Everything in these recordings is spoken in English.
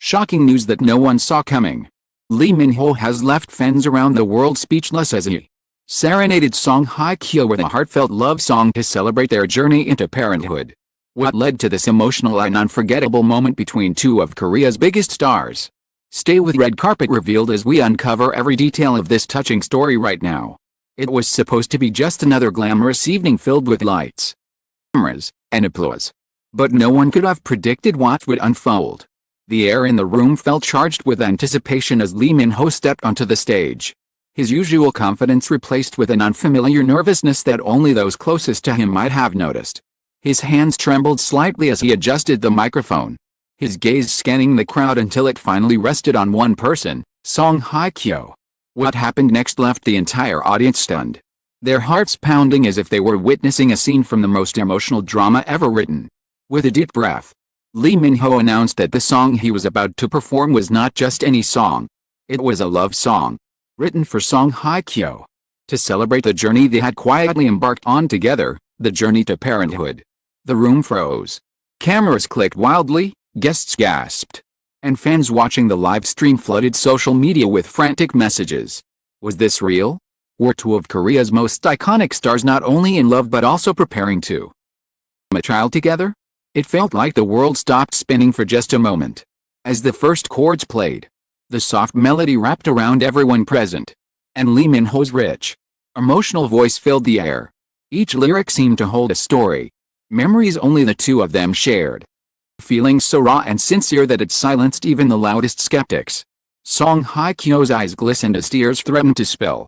Shocking news that no one saw coming. Lee Min-ho has left fans around the world speechless as he serenaded Song Hye Kyo with a heartfelt love song to celebrate their journey into parenthood. What led to this emotional and unforgettable moment between two of Korea's biggest stars? Stay with Red Carpet Revealed as we uncover every detail of this touching story right now. It was supposed to be just another glamorous evening filled with lights, cameras, and applause. But no one could have predicted what would unfold. The air in the room felt charged with anticipation as Lee Min-ho stepped onto the stage. His usual confidence replaced with an unfamiliar nervousness that only those closest to him might have noticed. His hands trembled slightly as he adjusted the microphone, his gaze scanning the crowd until it finally rested on one person, Song Hye Kyo. What happened next left the entire audience stunned, their hearts pounding as if they were witnessing a scene from the most emotional drama ever written. With a deep breath, Lee Min-ho announced that the song he was about to perform was not just any song. It was a love song, written for Song Hye Kyo. To celebrate the journey they had quietly embarked on together, the journey to parenthood. The room froze. Cameras clicked wildly, guests gasped, and fans watching the live stream flooded social media with frantic messages. Was this real? Were two of Korea's most iconic stars not only in love but also preparing to have a child together? It felt like the world stopped spinning for just a moment. As the first chords played, the soft melody wrapped around everyone present, and Lee Min-ho's rich, emotional voice filled the air. Each lyric seemed to hold a story, memories only the two of them shared. Feelings so raw and sincere that it silenced even the loudest skeptics. Song Hye Kyo's eyes glistened as tears threatened to spill.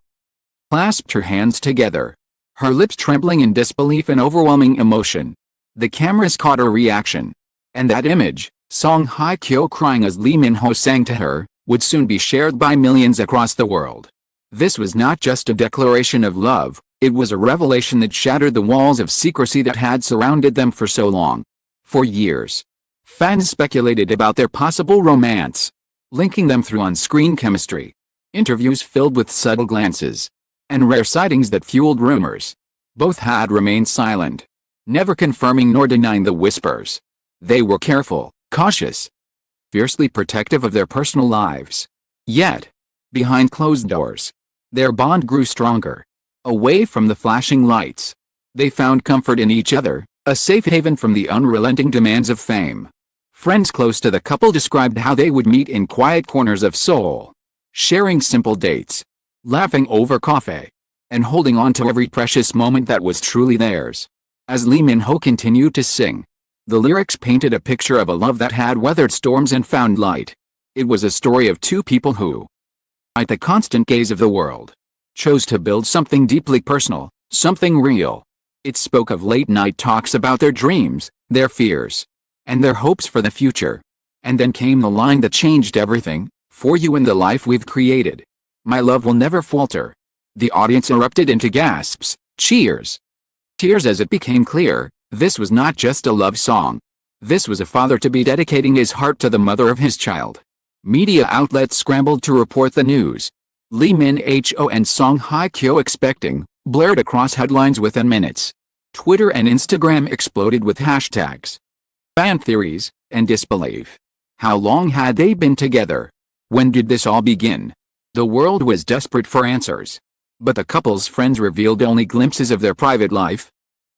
Clasped her hands together, her lips trembling in disbelief and overwhelming emotion. The cameras caught her reaction, and that image, Song Hye Kyo crying as Lee Min-ho sang to her, would soon be shared by millions across the world. This was not just a declaration of love, it was a revelation that shattered the walls of secrecy that had surrounded them for so long. For years, fans speculated about their possible romance, linking them through on-screen chemistry, interviews filled with subtle glances, and rare sightings that fueled rumors. Both had remained silent, never confirming nor denying the whispers. They were careful, cautious, fiercely protective of their personal lives. Yet, behind closed doors, their bond grew stronger. Away from the flashing lights, they found comfort in each other, a safe haven from the unrelenting demands of fame. Friends close to the couple described how they would meet in quiet corners of Seoul, sharing simple dates, laughing over coffee, and holding on to every precious moment that was truly theirs. As Lee Min-ho continued to sing, the lyrics painted a picture of a love that had weathered storms and found light. It was a story of two people who, despite the constant gaze of the world, chose to build something deeply personal, something real. It spoke of late-night talks about their dreams, their fears, and their hopes for the future. And then came the line that changed everything: "For you and the life we've created, my love will never falter." The audience erupted into gasps, cheers, tears as it became clear, this was not just a love song. This was a father-to-be dedicating his heart to the mother of his child. Media outlets scrambled to report the news. Lee Min-ho and Song Hye Kyo expecting, blared across headlines within minutes. Twitter and Instagram exploded with hashtags, fan theories, and disbelief. How long had they been together? When did this all begin? The world was desperate for answers. But the couple's friends revealed only glimpses of their private life.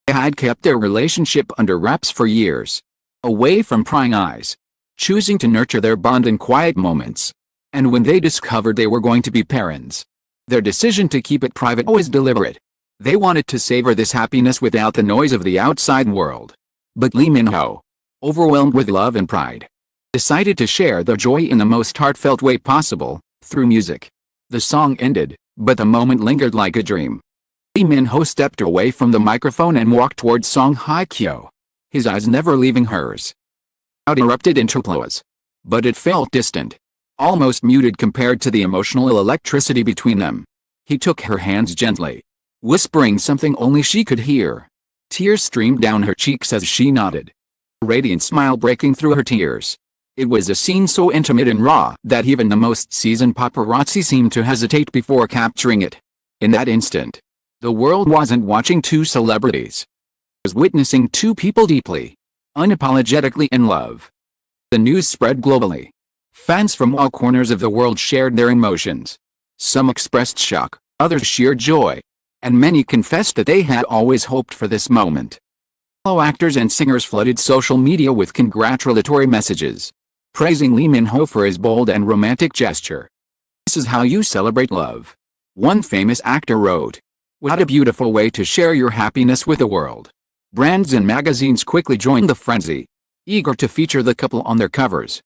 They had kept their relationship under wraps for years, away from prying eyes, choosing to nurture their bond in quiet moments. And when they discovered they were going to be parents, their decision to keep it private was deliberate. They wanted to savor this happiness without the noise of the outside world. But Lee Min-ho, overwhelmed with love and pride, decided to share the joy in the most heartfelt way possible, through music. The song ended, but the moment lingered like a dream. Lee Min-ho stepped away from the microphone and walked towards Song Hye Kyo, his eyes never leaving hers. The crowd erupted into applause, but it felt distant, almost muted compared to the emotional electricity between them. He took her hands gently, whispering something only she could hear. Tears streamed down her cheeks as she nodded, a radiant smile breaking through her tears. It was a scene so intimate and raw that even the most seasoned paparazzi seemed to hesitate before capturing it. In that instant, the world wasn't watching two celebrities. It was witnessing two people deeply, unapologetically in love. The news spread globally. Fans from all corners of the world shared their emotions. Some expressed shock, others sheer joy. And many confessed that they had always hoped for this moment. Fellow actors and singers flooded social media with congratulatory messages, praising Lee Min-ho for his bold and romantic gesture. "This is how you celebrate love," one famous actor wrote. "What a beautiful way to share your happiness with the world." Brands and magazines quickly joined the frenzy, eager to feature the couple on their covers,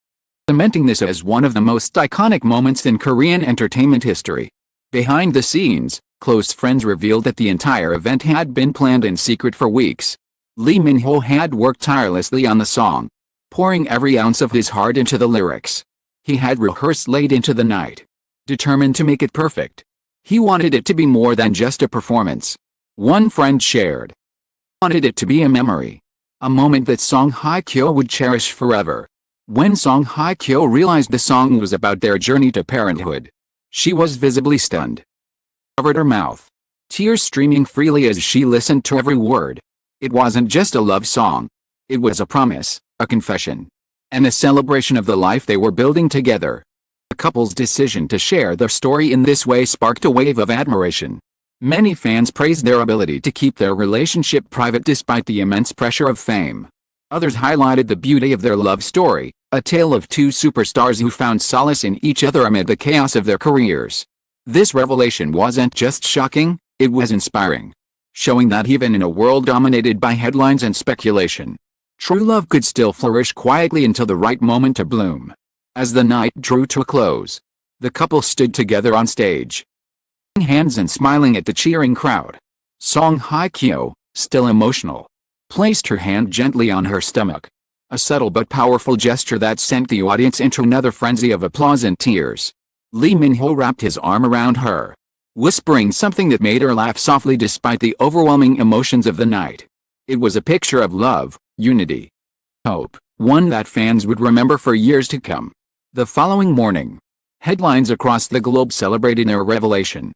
cementing this as one of the most iconic moments in Korean entertainment history. Behind the scenes, close friends revealed that the entire event had been planned in secret for weeks. Lee Min-ho had worked tirelessly on the song, pouring every ounce of his heart into the lyrics. He had rehearsed late into the night, determined to make it perfect. He wanted it to be more than just a performance. One friend shared, "Wanted it to be a memory, a moment that Song Hye Kyo would cherish forever." When Song Hye Kyo realized the song was about their journey to parenthood, she was visibly stunned. Covered her mouth, tears streaming freely as she listened to every word. It wasn't just a love song. It was a promise, a confession, and a celebration of the life they were building together. The couple's decision to share their story in this way sparked a wave of admiration. Many fans praised their ability to keep their relationship private despite the immense pressure of fame. Others highlighted the beauty of their love story, a tale of two superstars who found solace in each other amid the chaos of their careers. This revelation wasn't just shocking, it was inspiring, showing that even in a world dominated by headlines and speculation, true love could still flourish quietly until the right moment to bloom. As the night drew to a close, the couple stood together on stage, holding hands and smiling at the cheering crowd. Song Hye Kyo, still emotional, placed her hand gently on her stomach, a subtle but powerful gesture that sent the audience into another frenzy of applause and tears. Lee Min-ho wrapped his arm around her, whispering something that made her laugh softly despite the overwhelming emotions of the night. It was a picture of love, unity, hope, one that fans would remember for years to come. The following morning, headlines across the globe celebrated their revelation.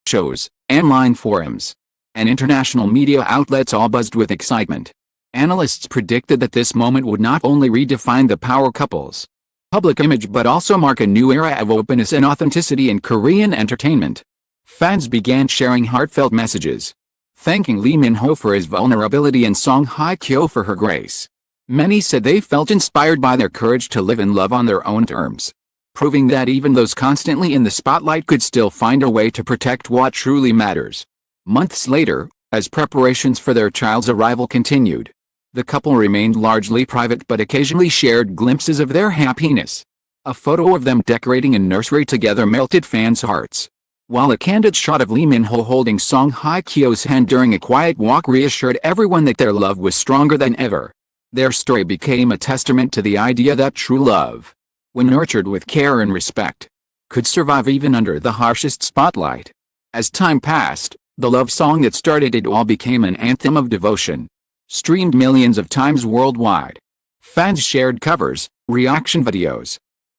Shows, online forums, and international media outlets all buzzed with excitement. Analysts predicted that this moment would not only redefine the power couple's public image but also mark a new era of openness and authenticity in Korean entertainment. Fans began sharing heartfelt messages, thanking Lee Min-ho for his vulnerability and Song Hye Kyo for her grace. Many said they felt inspired by their courage to live and love on their own terms, proving that even those constantly in the spotlight could still find a way to protect what truly matters. Months later, as preparations for their child's arrival continued, the couple remained largely private but occasionally shared glimpses of their happiness. A photo of them decorating a nursery together melted fans' hearts, while a candid shot of Lee Min-ho holding Song Hye Kyo's hand during a quiet walk reassured everyone that their love was stronger than ever. Their story became a testament to the idea that true love, when nurtured with care and respect, could survive even under the harshest spotlight. As time passed, the love song that started it all became an anthem of devotion, streamed millions of times worldwide. Fans shared covers, reaction videos,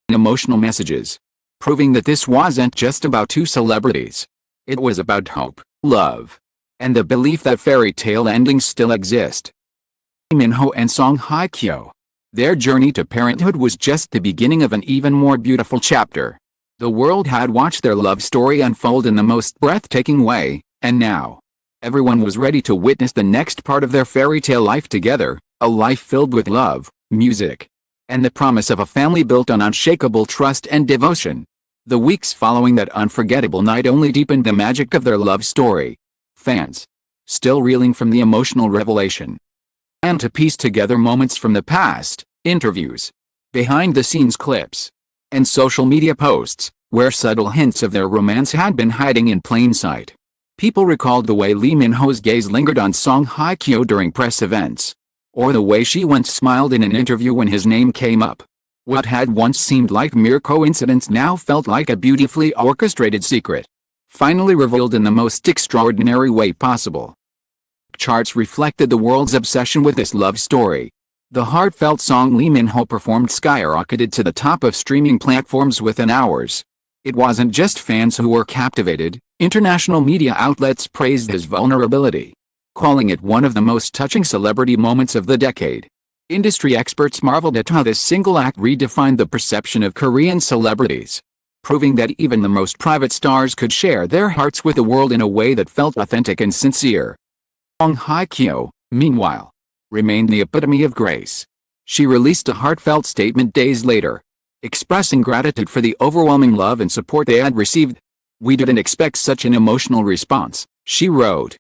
and emotional messages, proving that this wasn't just about two celebrities. It was about hope, love, and the belief that fairy tale endings still exist. Lee Min-ho and Song Hye Kyo. Their journey to parenthood was just the beginning of an even more beautiful chapter. The world had watched their love story unfold in the most breathtaking way, and now, everyone was ready to witness the next part of their fairy tale life together, a life filled with love, music, and the promise of a family built on unshakable trust and devotion. The weeks following that unforgettable night only deepened the magic of their love story. Fans, still reeling from the emotional revelation, and to piece together moments from the past, interviews, behind-the-scenes clips, and social media posts, where subtle hints of their romance had been hiding in plain sight. People recalled the way Lee Min-ho's gaze lingered on Song Hye Kyo during press events, or the way she once smiled in an interview when his name came up. What had once seemed like mere coincidence now felt like a beautifully orchestrated secret, finally revealed in the most extraordinary way possible. Charts reflected the world's obsession with this love story. The heartfelt song Lee Min-ho performed skyrocketed to the top of streaming platforms within hours. It wasn't just fans who were captivated. International media outlets praised his vulnerability, calling it one of the most touching celebrity moments of the decade. Industry experts marveled at how this single act redefined the perception of Korean celebrities, proving that even the most private stars could share their hearts with the world in a way that felt authentic and sincere. Song Hye Kyo, meanwhile, remained the epitome of grace. She released a heartfelt statement days later, expressing gratitude for the overwhelming love and support they had received. "We didn't expect such an emotional response," she wrote.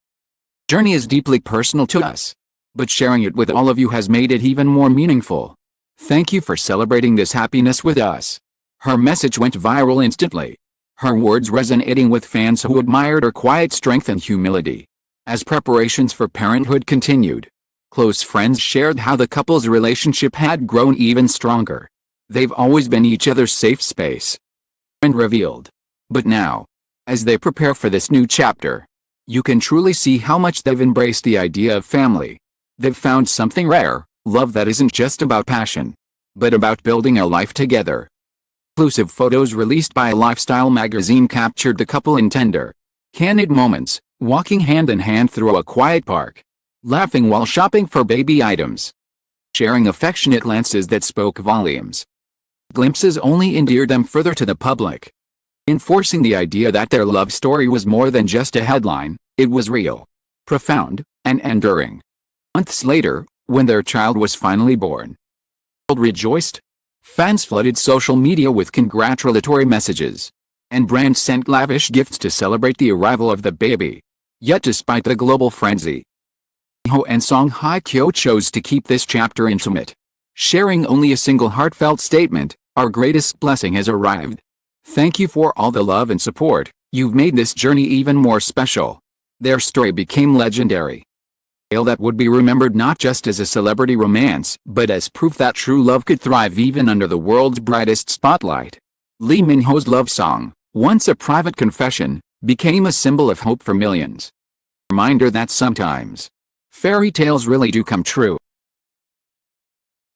"Journey is deeply personal to us, but sharing it with all of you has made it even more meaningful. Thank you for celebrating this happiness with us." Her message went viral instantly, her words resonating with fans who admired her quiet strength and humility. As preparations for Parenthood continued, close friends shared how the couple's relationship had grown even stronger. "They've always been each other's safe space," and revealed. But now, as they prepare for this new chapter, you can truly see how much they've embraced the idea of family. They've found something rare, love that isn't just about passion, but about building a life together. Exclusive photos released by a lifestyle magazine captured the couple in tender, candid moments, walking hand in hand through a quiet park, laughing while shopping for baby items, sharing affectionate glances that spoke volumes. Glimpses only endeared them further to the public, enforcing the idea that their love story was more than just a headline. It was real, profound, and enduring. Months later, when their child was finally born, the world rejoiced. Fans flooded social media with congratulatory messages, and brands sent lavish gifts to celebrate the arrival of the baby. Yet despite the global frenzy, Ho and Song Hye Kyo chose to keep this chapter intimate, sharing only a single heartfelt statement: "Our greatest blessing has arrived. Thank you for all the love and support. You've made this journey even more special." Their story became legendary, a tale that would be remembered not just as a celebrity romance, but as proof that true love could thrive even under the world's brightest spotlight. Lee Min-ho's love song, once a private confession, became a symbol of hope for millions. A reminder that sometimes fairy tales really do come true.